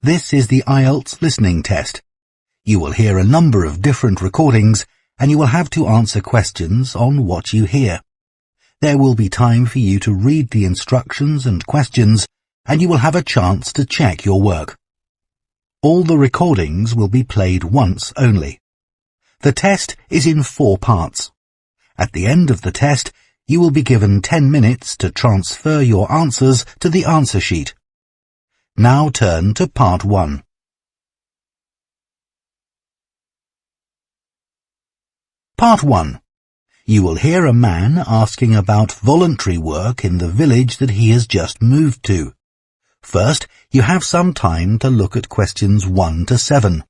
This is the IELTS listening test. You will hear a number of different recordings and you will have to answer questions on what you hear. There will be time for you to read the instructions and questions and you will have a chance to check your work. All the recordings will be played once only. The test is in 4 parts. At the end of the test, you will be given 10 minutes to transfer your answers to the answer sheet. Now turn to part 1. Part 1. You will hear a man asking about voluntary work in the village that he has just moved to. First, you have some time to look at questions 1 to 7.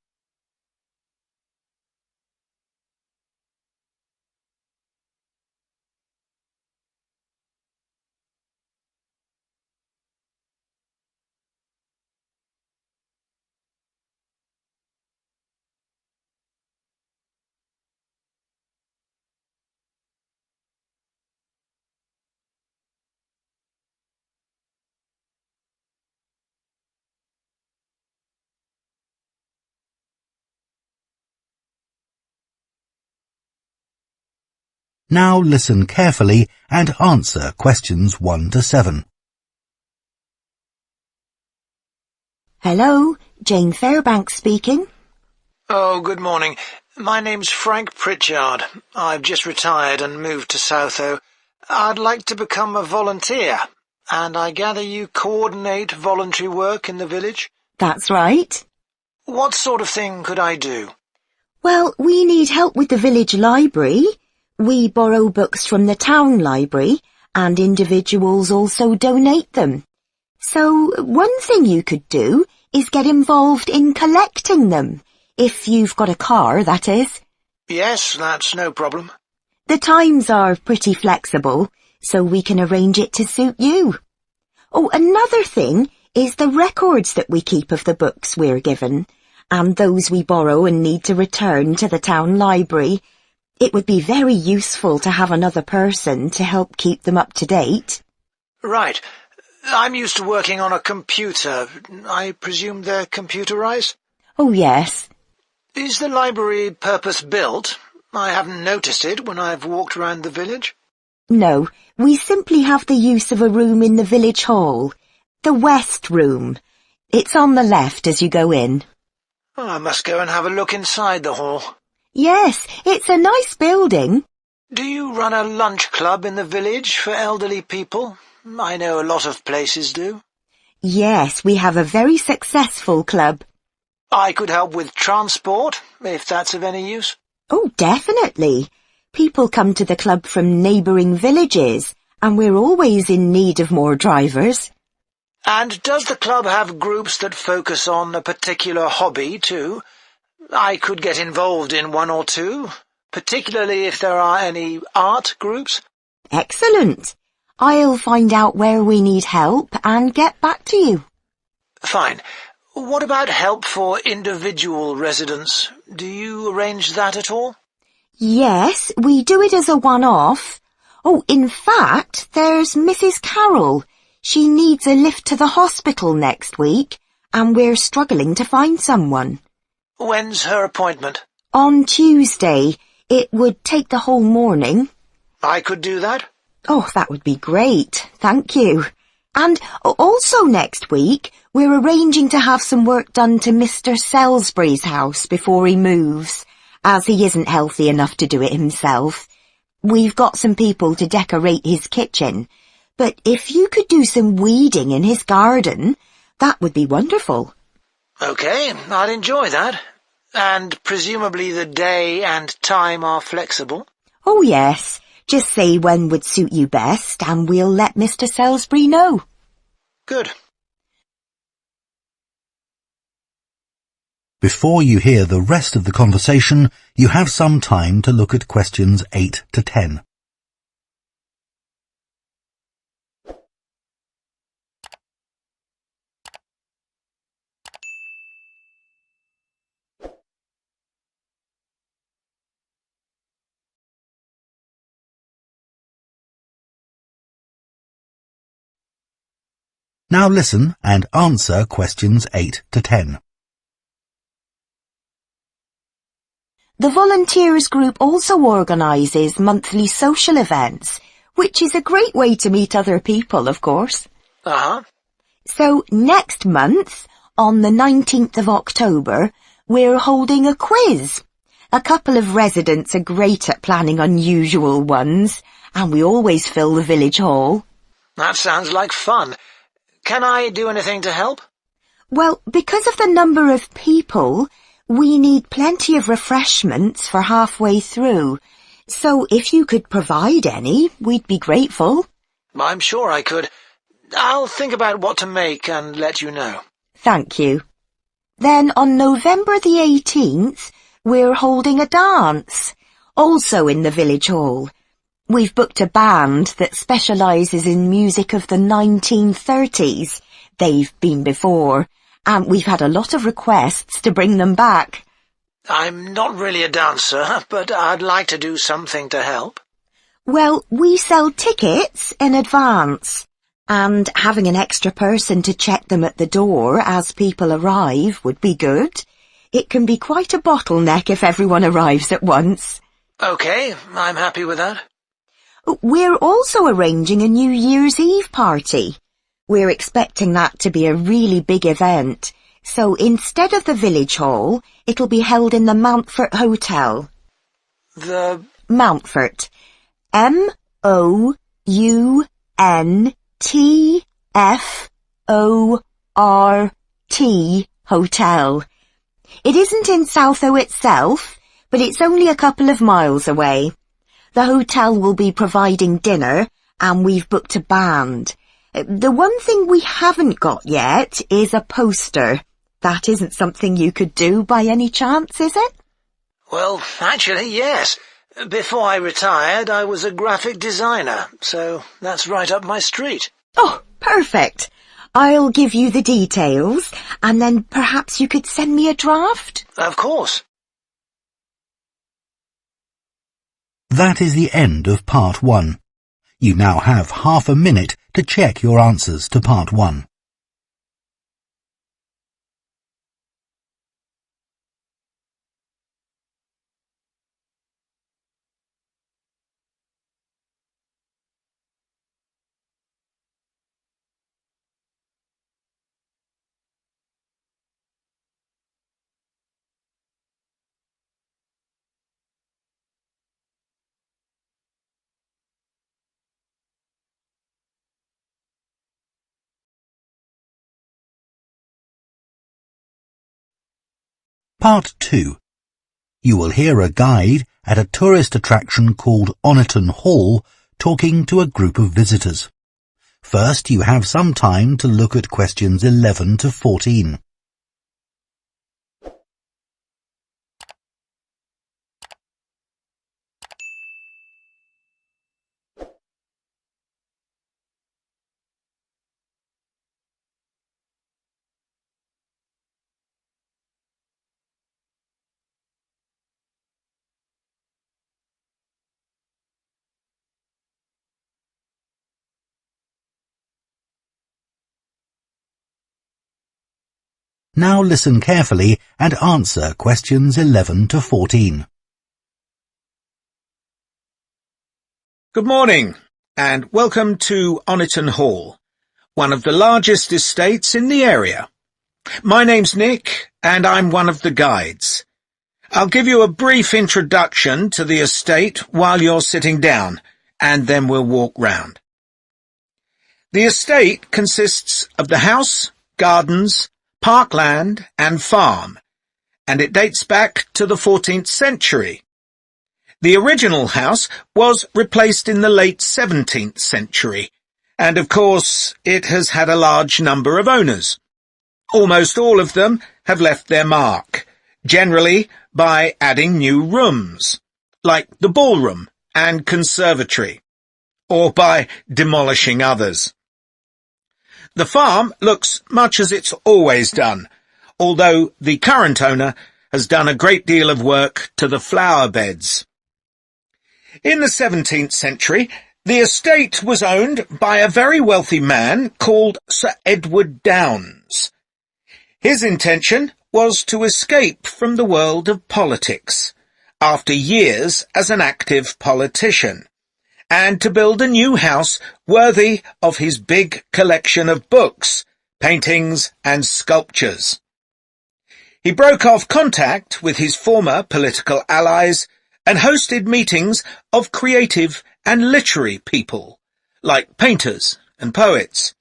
Now listen carefully and answer questions 1 to 7. Hello, Jane Fairbanks speaking. Oh, good morning. My name's Frank Pritchard. I've just retired and moved to Southoe. I'd like to become a volunteer, and I gather you coordinate voluntary work in the village? That's right. What sort of thing could I do? Well, we need help with the village library. We borrow books from the town library, and individuals also donate them. So one thing you could do is get involved in collecting them, if you've got a car, that is. Yes, that's no problem. The times are pretty flexible, so we can arrange it to suit you. Oh, another thing is the records that we keep of the books we're given, and those we borrow and need to return to the town library. It would be very useful to have another person to help keep them up to date. Right. I'm used to working on a computer. I presume they're computerized? Oh, yes. Is the library purpose-built? I haven't noticed it when I've walked around the village. No, we simply have the use of a room in the village hall. The West Room. It's on the left as you go in. Oh, I must go and have a look inside the hall. Yes, it's a nice building. Do you run a lunch club in the village for elderly people? I know a lot of places do. Yes, we have a very successful club. I could help with transport, if that's of any use. Oh, definitely. People come to the club from neighbouring villages, and we're always in need of more drivers. And does the club have groups that focus on a particular hobby, too? I could get involved in 1 or 2, particularly if there are any art groups. Excellent. I'll find out where we need help and get back to you. Fine. What about help for individual residents? Do you arrange that at all? Yes, we do it as a one-off. Oh, in fact, there's Mrs. Carroll. She needs a lift to the hospital next week, and we're struggling to find someone. When's her appointment? On Tuesday. It would take the whole morning. I could do that? Oh, that would be great. Thank you. And also next week, we're arranging to have some work done to Mr. Salisbury's house before he moves, as he isn't healthy enough to do it himself. We've got some people to decorate his kitchen, but if you could do some weeding in his garden, that would be wonderful. OK, I'd enjoy that. And presumably the day and time are flexible? Oh, yes. Just say when would suit you best, and we'll let Mr. Salisbury know. Good. Before you hear the rest of the conversation, you have some time to look at questions 8 to 10. Now listen and answer questions 8 to 10. The volunteers group also organises monthly social events, which is a great way to meet other people, of course. Uh-huh. So next month, on the 19th of October, we're holding a quiz. A couple of residents are great at planning unusual ones, and we always fill the village hall. That sounds like fun. Can I do anything to help? Well, because of the number of people, we need plenty of refreshments for halfway through. So if you could provide any, we'd be grateful. I'm sure I could. I'll think about what to make and let you know. Thank you. Then on November the 18th, we're holding a dance, also in the village hall. We've booked a band that specialises in music of the 1930s. They've been before, and we've had a lot of requests to bring them back. I'm not really a dancer, but I'd like to do something to help. Well, we sell tickets in advance, and having an extra person to check them at the door as people arrive would be good. It can be quite a bottleneck if everyone arrives at once. OK, I'm happy with that. We're also arranging a New Year's Eve party. We're expecting that to be a really big event, so instead of the village hall, it'll be held in the Mountfort Hotel. The... Mountfort. M-O-U-N-T-F-O-R-T Hotel. It isn't in Southoe itself, but it's only a couple of miles away. The hotel will be providing dinner, and we've booked a band. The one thing we haven't got yet is a poster. That isn't something you could do by any chance, is it? Well, actually, yes. Before I retired, I was a graphic designer, so that's right up my street. Oh, perfect. I'll give you the details, and then perhaps you could send me a draft? Of course. That is the end of part 1. You now have half a minute to check your answers to part 1. Part 2. You will hear a guide at a tourist attraction called Oniton Hall talking to a group of visitors. First, you have some time to look at questions 11 to 14. Now listen carefully and answer questions 11 to 14. Good morning, and welcome to Oniton Hall, one of the largest estates in the area. My name's Nick, and I'm one of the guides. I'll give you a brief introduction to the estate while you're sitting down, and then we'll walk round. The estate consists of the house, gardens, parkland and farm, and it dates back to the 14th century. The original house was replaced in the late 17th century, and of course it has had a large number of owners. Almost all of them have left their mark, generally by adding new rooms, like the ballroom and conservatory, or by demolishing others. The farm looks much as it's always done, although the current owner has done a great deal of work to the flower beds. In the 17th century, The estate was owned by a very wealthy man called Sir Edward Downes. His intention was to escape from the world of politics after years as an active politician, and to build a new house worthy of his big collection of books, paintings and sculptures. He broke off contact with his former political allies and hosted meetings of creative and literary people, like painters and poets.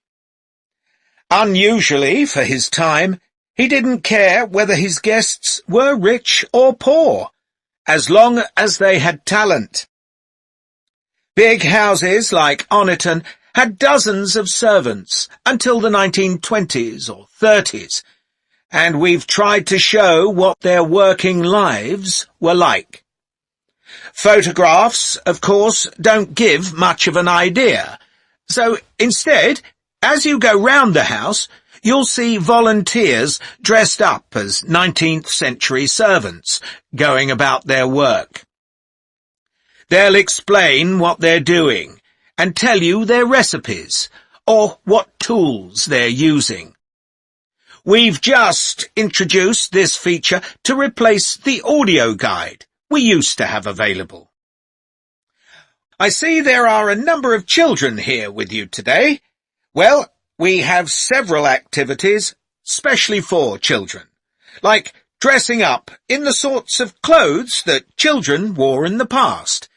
Unusually for his time, he didn't care whether his guests were rich or poor, as long as they had talent. Big houses like Oniton had dozens of servants until the 1920s or 30s, and we've tried to show what their working lives were like. Photographs, of course, don't give much of an idea, so instead, as you go round the house, you'll see volunteers dressed up as 19th century servants going about their work. They'll explain what they're doing and tell you their recipes or what tools they're using. We've just introduced this feature to replace the audio guide we used to have available. I see there are a number of children here with you today. Well, we have several activities specially for children, like dressing up in the sorts of clothes that children wore in the past.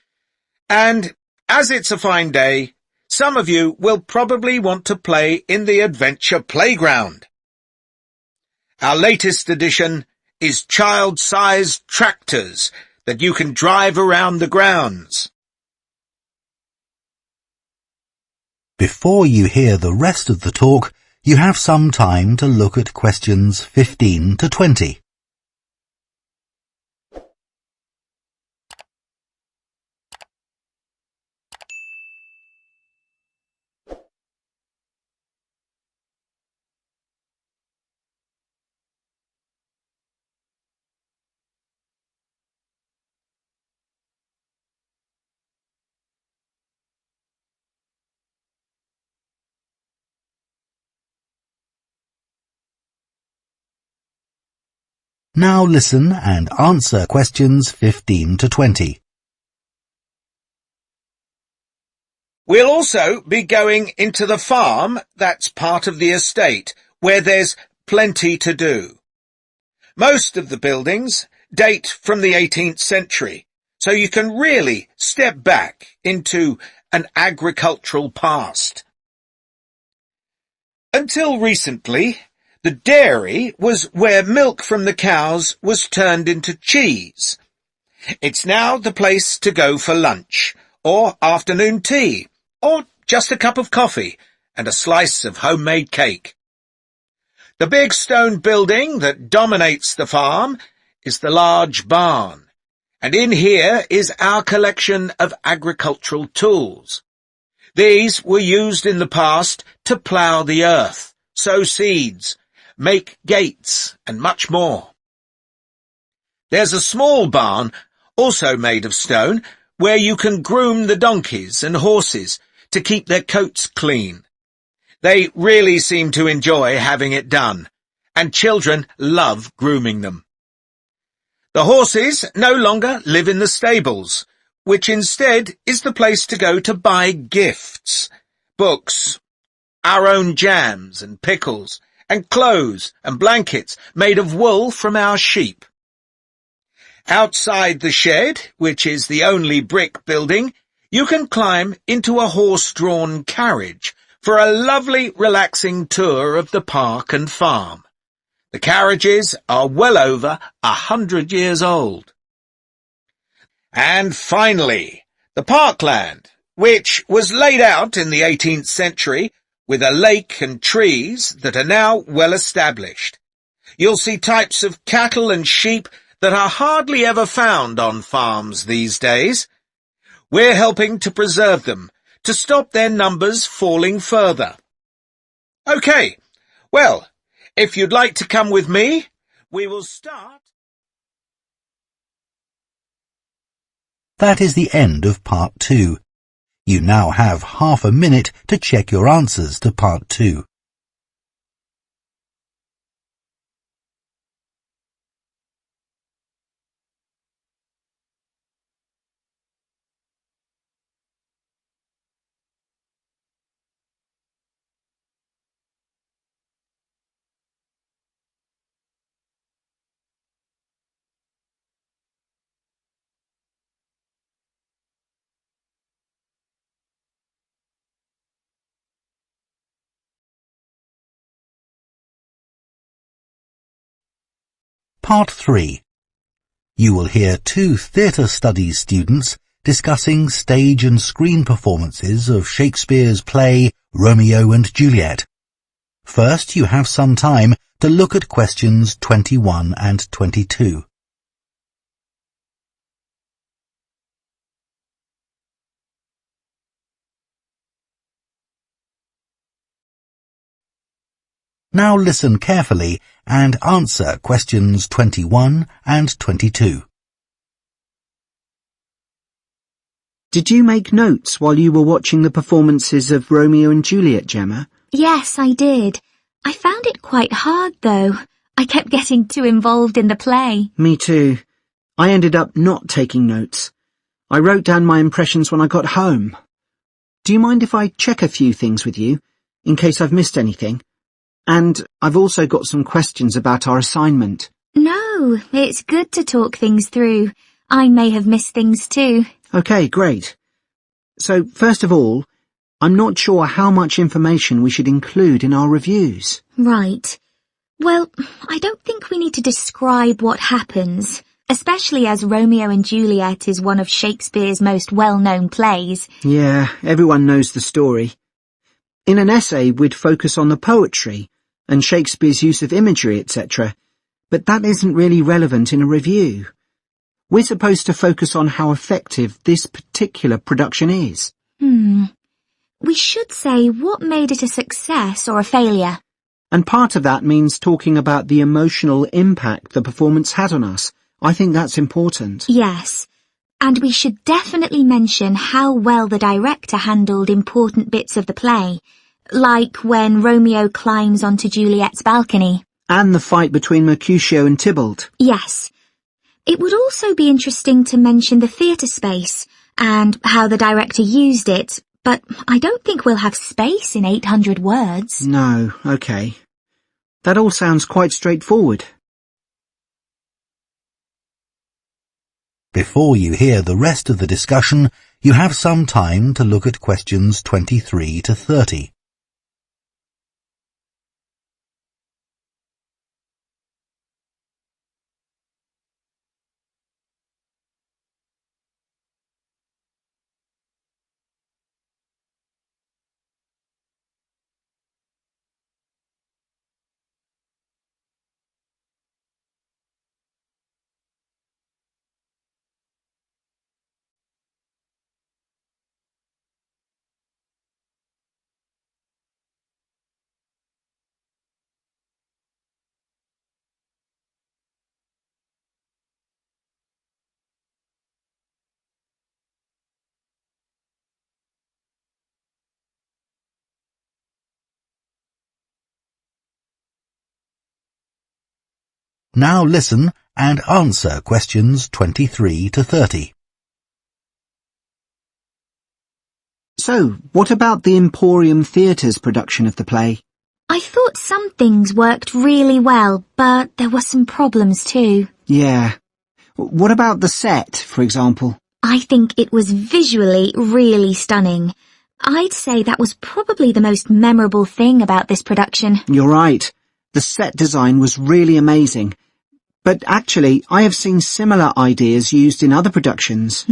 And as it's a fine day, some of you will probably want to play in the adventure playground. Our latest addition is child-sized tractors that you can drive around the grounds. Before you hear the rest of the talk, you have some time to look at questions 15 to 20. Now listen and answer questions 15 to 20. We'll also be going into the farm that's part of the estate, where there's plenty to do. Most of the buildings date from the 18th century, so you can really step back into an agricultural past. Until recently, the dairy was where milk from the cows was turned into cheese. It's now the place to go for lunch, or afternoon tea, or just a cup of coffee and a slice of homemade cake. The big stone building that dominates the farm is the large barn, and in here is our collection of agricultural tools. These were used in the past to plough the earth, sow seeds, make gates, and much more. There's a small barn, also made of stone, where you can groom the donkeys and horses to keep their coats clean. They really seem to enjoy having it done, and children love grooming them. The horses no longer live in the stables, which instead is the place to go to buy gifts, books, our own jams and pickles, and clothes and blankets made of wool from our sheep. Outside the shed, which is the only brick building, you can climb into a horse-drawn carriage for a lovely, relaxing tour of the park and farm. The carriages are well over 100 years old. And finally, the parkland, which was laid out in the 18th century with a lake and trees that are now well established. You'll see types of cattle and sheep that are hardly ever found on farms these days. We're helping to preserve them, to stop their numbers falling further. OK, well, if you'd like to come with me, we will start. That is the end of part 2. You now have half a minute to check your answers to part 2. Part 3. You will hear 2 theatre studies students discussing stage and screen performances of Shakespeare's play Romeo and Juliet. First, you have some time to look at questions 21 and 22. Now listen carefully and answer questions 21 and 22. Did you make notes while you were watching the performances of Romeo and Juliet, Gemma? Yes, I did. I found it quite hard, though. I kept getting too involved in the play. Me too. I ended up not taking notes. I wrote down my impressions when I got home. Do you mind if I check a few things with you, in case I've missed anything? And I've also got some questions about our assignment. No, it's good to talk things through. I may have missed things too. Okay, great. So, first of all, I'm not sure how much information we should include in our reviews. Right. Well, I don't think we need to describe what happens, especially as Romeo and Juliet is one of Shakespeare's most well-known plays. Yeah, everyone knows the story. In an essay, we'd focus on the poetry and Shakespeare's use of imagery, etc., but that isn't really relevant in a review. We're supposed to focus on how effective this particular production is. We should say what made it a success or a failure. And part of that means talking about the emotional impact the performance had on us. I think that's important. Yes. And we should definitely mention how well the director handled important bits of the play, like when Romeo climbs onto Juliet's balcony. And the fight between Mercutio and Tybalt. Yes. It would also be interesting to mention the theatre space and how the director used it, but I don't think we'll have space in 800 words. No, okay. That all sounds quite straightforward. Before you hear the rest of the discussion, you have some time to look at questions 23 to 30. Now listen and answer questions 23 to 30. So, what about the Emporium Theatre's production of the play? I thought some things worked really well, but there were some problems too. Yeah. What about the set, for example? I think it was visually really stunning. I'd say that was probably the most memorable thing about this production. You're right. The set design was really amazing. But actually, I have seen similar ideas used in other productions.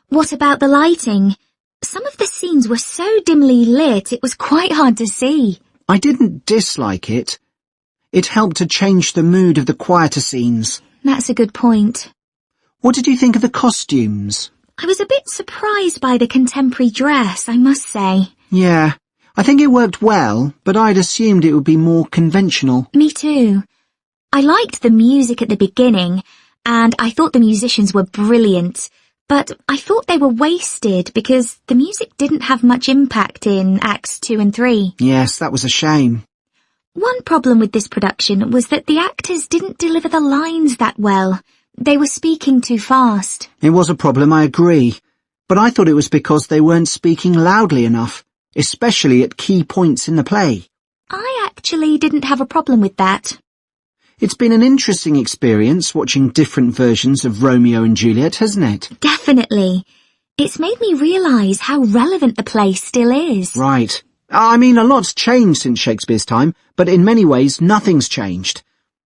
What about the lighting? Some of the scenes were so dimly lit, it was quite hard to see. I didn't dislike it. It helped to change the mood of the quieter scenes. That's a good point. What did you think of the costumes? I was a bit surprised by the contemporary dress, I must say. Yeah, I think it worked well, but I'd assumed it would be more conventional. Me too. I liked the music at the beginning, and I thought the musicians were brilliant, but I thought they were wasted because the music didn't have much impact in Acts 2 and 3. Yes, that was a shame. One problem with this production was that the actors didn't deliver the lines that well. They were speaking too fast. It was a problem, I agree. But I thought it was because they weren't speaking loudly enough, especially at key points in the play. I actually didn't have a problem with that. It's been an interesting experience watching different versions of Romeo and Juliet, hasn't it? Definitely. It's made me realise how relevant the play still is. Right. I mean, a lot's changed since Shakespeare's time, but in many ways nothing's changed.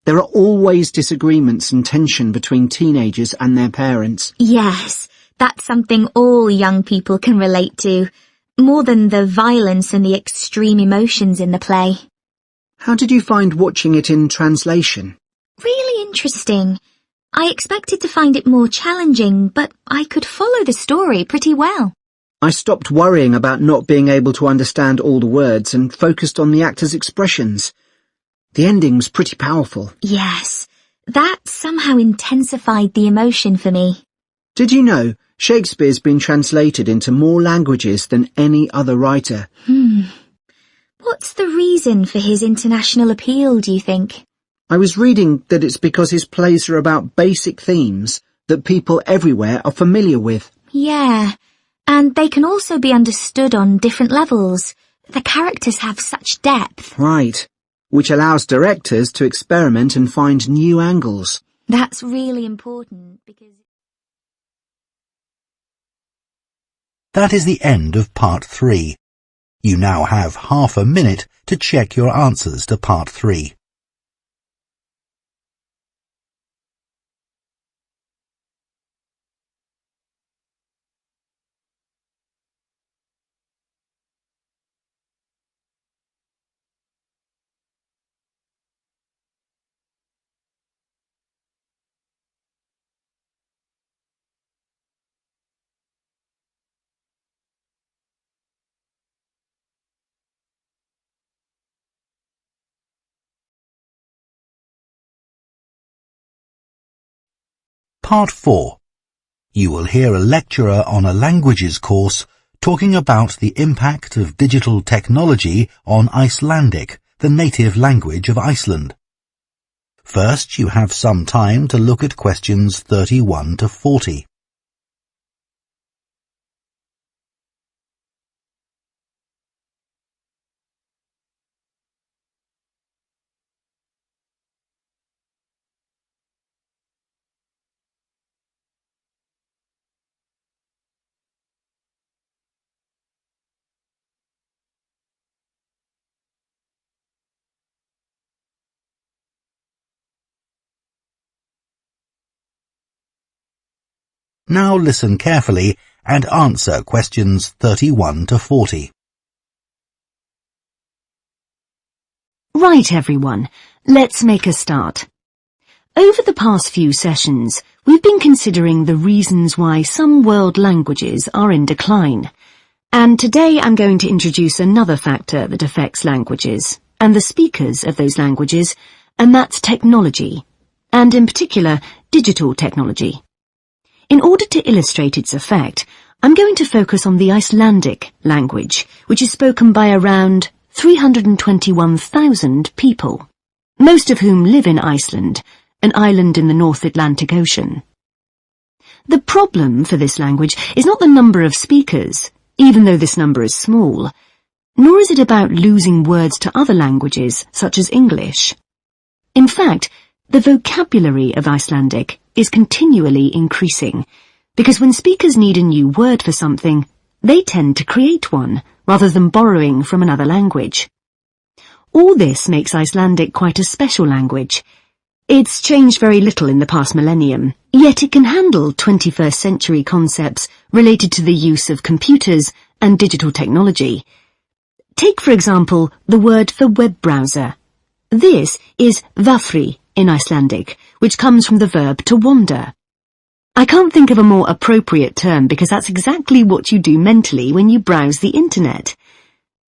There are always disagreements and tension between teenagers and their parents. Yes, that's something all young people can relate to, more than the violence and the extreme emotions in the play. How did you find watching it in translation? Really interesting. I expected to find it more challenging, but I could follow the story pretty well. I stopped worrying about not being able to understand all the words and focused on the actors' expressions. The ending's pretty powerful. Yes, that somehow intensified the emotion for me. Did you know Shakespeare's been translated into more languages than any other writer? What's the reason for his international appeal, do you think? I was reading that it's because his plays are about basic themes that people everywhere are familiar with. Yeah, and they can also be understood on different levels. The characters have such depth. Right, which allows directors to experiment and find new angles. That's really important because... That is the end of part 3. You now have half a minute to check your answers to part 3. Part 4. You will hear a lecturer on a languages course talking about the impact of digital technology on Icelandic, the native language of Iceland. First, you have some time to look at questions 31 to 40. Now listen carefully and answer questions 31 to 40. Right, everyone, let's make a start. Over the past few sessions, we've been considering the reasons why some world languages are in decline. And today I'm going to introduce another factor that affects languages, and the speakers of those languages, and that's technology, and in particular, digital technology. In order to illustrate its effect, I'm going to focus on the Icelandic language, which is spoken by around 321,000 people, most of whom live in Iceland, an island in the North Atlantic Ocean. The problem for this language is not the number of speakers, even though this number is small, nor is it about losing words to other languages, such as English. In fact, the vocabulary of Icelandic is continually increasing, because when speakers need a new word for something, they tend to create one, rather than borrowing from another language. All this makes Icelandic quite a special language. It's changed very little in the past millennium, yet it can handle 21st century concepts related to the use of computers and digital technology. Take, for example, the word for web browser. This is vafri in Icelandic, which comes from the verb to wander. I can't think of a more appropriate term because that's exactly what you do mentally when you browse the internet.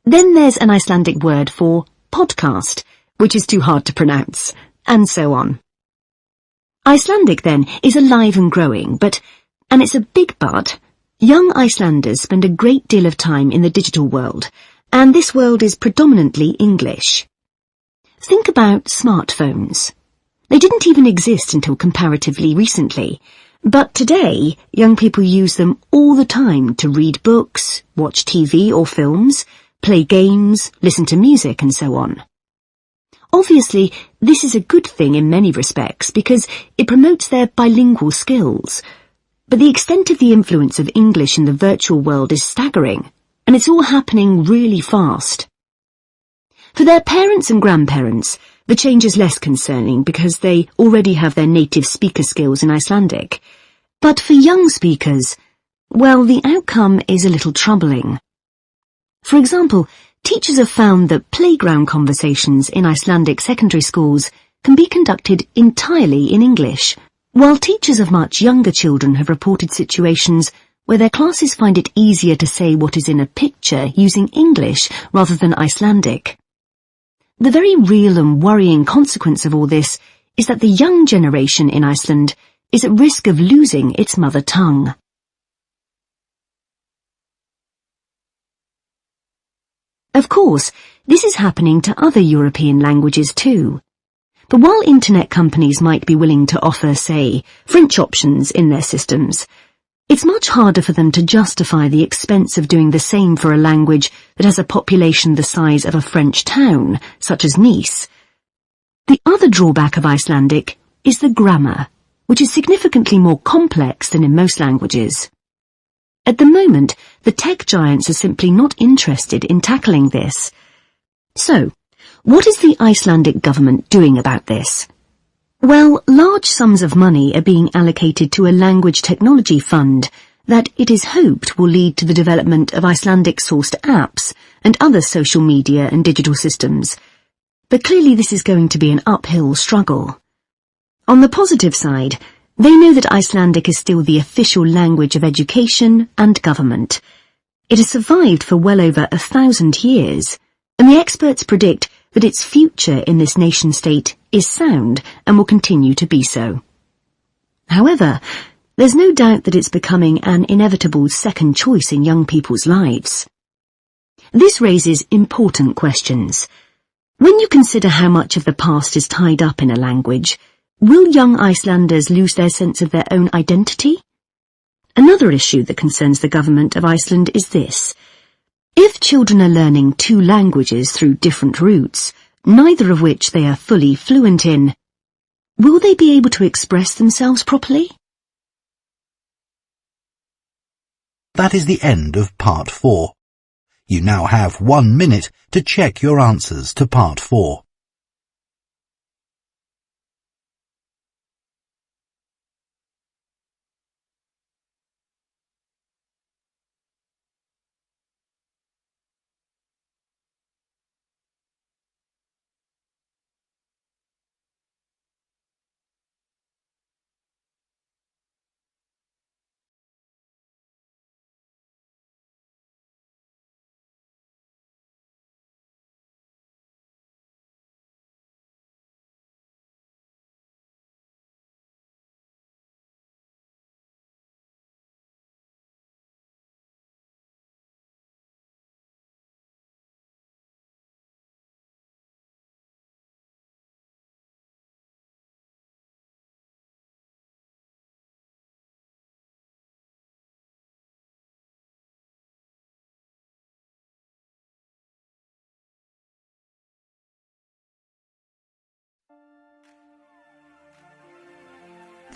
Then there's an Icelandic word for podcast, which is too hard to pronounce, and so on. Icelandic, then, is alive and growing, but And it's a big but. Young Icelanders spend a great deal of time in the digital world, and this world is predominantly English. Think about smartphones. They didn't even exist until comparatively recently, but today young people use them all the time to read books, watch TV or films, play games, listen to music and so on. Obviously, this is a good thing in many respects because it promotes their bilingual skills. But the extent of the influence of English in the virtual world is staggering, and it's all happening really fast. For their parents and grandparents, the change is less concerning because they already have their native speaker skills in Icelandic. But for young speakers, well, the outcome is a little troubling. For example, teachers have found that playground conversations in Icelandic secondary schools can be conducted entirely in English, while teachers of much younger children have reported situations where their classes find it easier to say what is in a picture using English rather than Icelandic. The very real and worrying consequence of all this is that the young generation in Iceland is at risk of losing its mother tongue. Of course, this is happening to other European languages too. But while internet companies might be willing to offer, say, French options in their systems, it's much harder for them to justify the expense of doing the same for a language that has a population the size of a French town, such as Nice. The other drawback of Icelandic is the grammar, which is significantly more complex than in most languages. At the moment, the tech giants are simply not interested in tackling this. So, what is the Icelandic government doing about this? Well, large sums of money are being allocated to a language technology fund that it is hoped will lead to the development of Icelandic-sourced apps and other social media and digital systems. But clearly this is going to be an uphill struggle. On the positive side, they know that Icelandic is still the official language of education and government. It has survived for well over 1,000 years, and the experts predict that its future in this nation-state is sound and will continue to be so. However, there's no doubt that it's becoming an inevitable second choice in young people's lives. This raises important questions. When you consider how much of the past is tied up in a language, will young Icelanders lose their sense of their own identity? Another issue that concerns the government of Iceland is this. If children are learning two languages through different routes, neither of which they are fully fluent in, will they be able to express themselves properly? That is the end of Part 4. You now have 1 minute to check your answers to Part 4.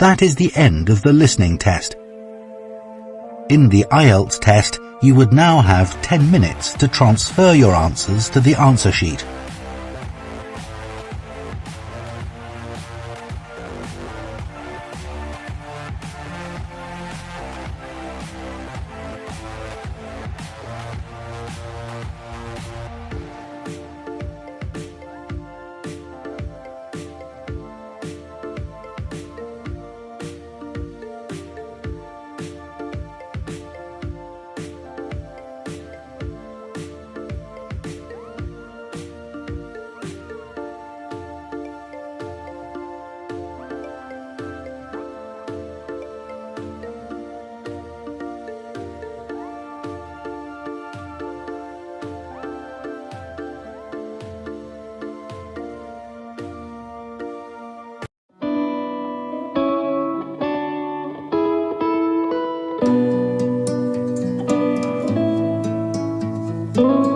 That is the end of the listening test. In the IELTS test, you would now have 10 minutes to transfer your answers to the answer sheet. Bye.